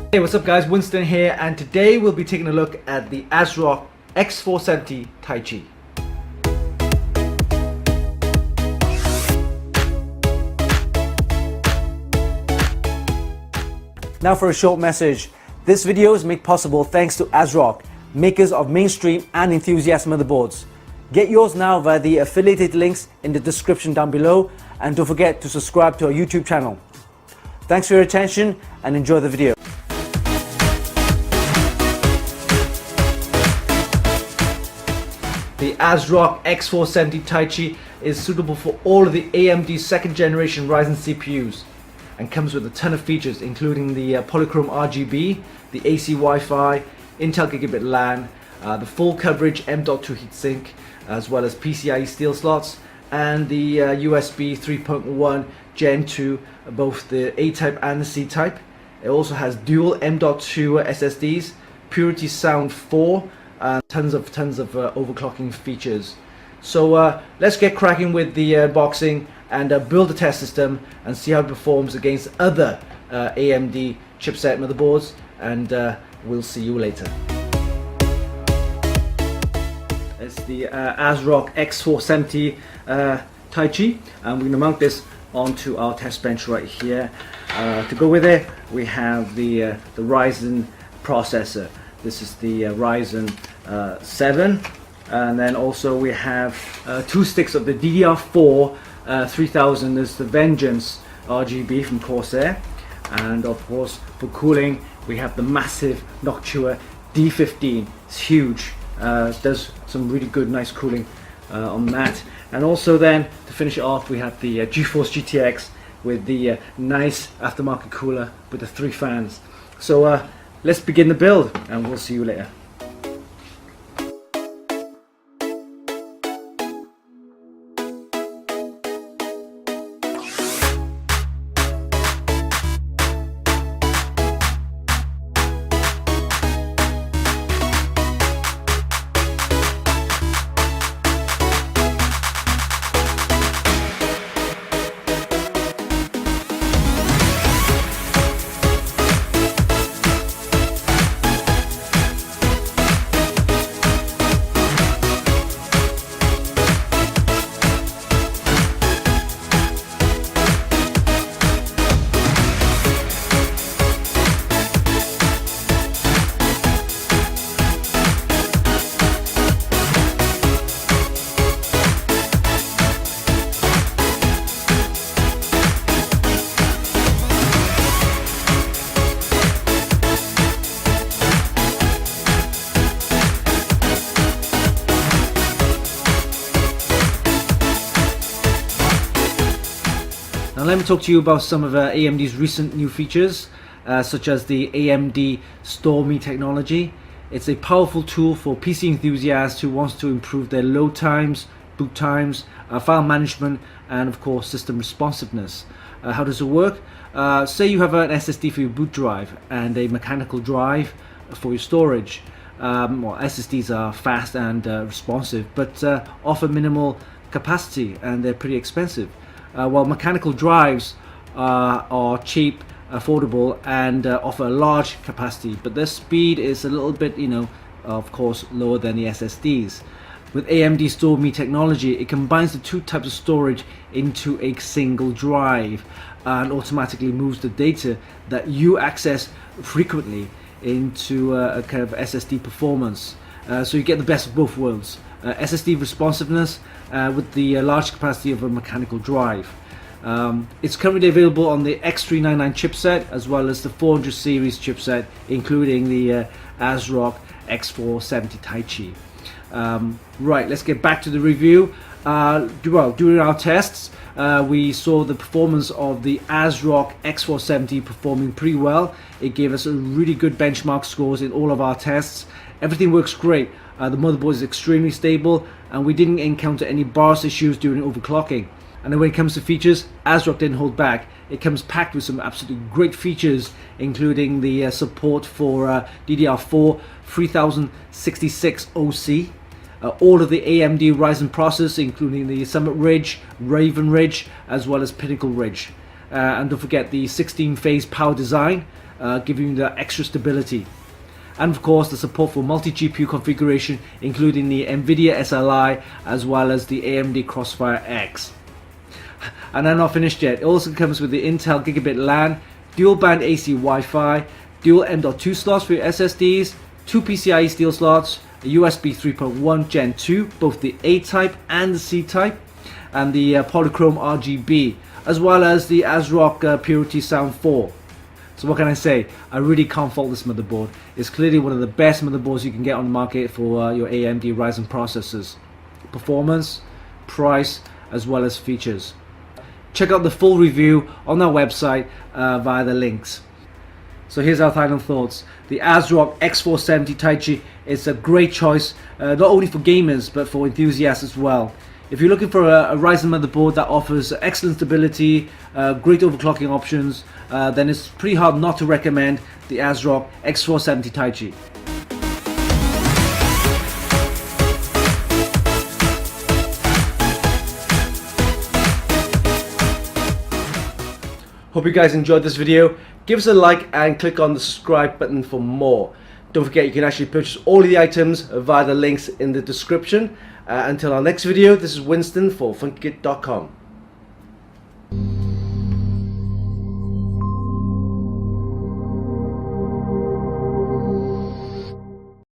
Hey, what's up guys, Winston here, and today we'll be taking a look at the ASRock X470 Taichi. Now for a short message. This video is made possible thanks to ASRock, makers of mainstream and enthusiast motherboards. Get yours now via the affiliated links in the description down below, and don't forget to subscribe to our YouTube channel. Thanks for your attention and enjoy the video. The ASRock X470 Taichi is suitable for all of the AMD second generation Ryzen CPUs and comes with a ton of features, including the polychrome RGB, the AC Wi-Fi, Intel Gigabit LAN, the full coverage M.2 heatsink, as well as PCIe steel slots, and the USB 3.1 Gen 2, both the A-type and the C-type. It also has dual M.2 SSDs, Purity Sound 4, and tons of overclocking features. So let's get cracking with the unboxing and build a test system and see how it performs against other AMD chipset motherboards, and we'll see you later. It's the ASRock X470 Taichi, and we're going to mount this onto our test bench right here. To go with it, we have the Ryzen processor. This is the Ryzen 7, and then also we have 2 sticks of the DDR4 3000. There's the Vengeance RGB from Corsair, and of course for cooling we have the massive Noctua D15. It's huge, does some really good nice cooling on that. And also then to finish it off, we have the GeForce GTX with the nice aftermarket cooler with the 3 fans. So let's begin the build, and we'll see you later. Now let me talk to you about some of AMD's recent new features, such as the AMD Store Me technology. It's a powerful tool for PC enthusiasts who wants to improve their load times, boot times, file management, and of course system responsiveness. How does it work? Say you have an SSD for your boot drive and a mechanical drive for your storage. Well, SSDs are fast and responsive, but offer minimal capacity, and they're pretty expensive. While mechanical drives are cheap, affordable, and offer a large capacity, but their speed is a little bit, of course, lower than the SSDs. With AMD Store Me technology, it combines the 2 types of storage into a single drive and automatically moves the data that you access frequently into a kind of SSD performance. So you get the best of both worlds. SSD responsiveness with the large capacity of a mechanical drive. It's currently available on the X399 chipset as well as the 400 series chipset, including the ASRock X470 Taichi. Right, let's get back to the review. During our tests, we saw the performance of the ASRock X470 performing pretty well. It gave us a really good benchmark scores in all of our tests. Everything works great. The motherboard is extremely stable, and we didn't encounter any BIOS issues during overclocking. And then when it comes to features, ASRock didn't hold back. It comes packed with some absolutely great features, including the support for DDR4 3066 OC, all of the AMD Ryzen processors, including the Summit Ridge, Raven Ridge, as well as Pinnacle Ridge. And don't forget the 16-phase power design, giving you the extra stability. And of course the support for multi-GPU configuration, including the NVIDIA SLI as well as the AMD Crossfire X. And I'm not finished yet. It also comes with the Intel Gigabit LAN, dual band AC Wi-Fi, dual M.2 slots for your SSDs, 2 PCIe steel slots, a USB 3.1 Gen 2, both the A type and the C type, and the polychrome RGB, as well as the ASRock Purity Sound 4. So what can I say? I really can't fault this motherboard. It's clearly one of the best motherboards you can get on the market for your AMD Ryzen processors. Performance, price, as well as features. Check out the full review on our website via the links. So here's our final thoughts. The ASRock X470 Taichi is a great choice, not only for gamers but for enthusiasts as well. If you're looking for a Ryzen motherboard that offers excellent stability, great overclocking options, then it's pretty hard not to recommend the ASRock X470 Taichi. Hope you guys enjoyed this video. Give us a like and click on the subscribe button for more. Don't forget you can actually purchase all of the items via the links in the description. Until our next video, this is Winston for Funkykit.com.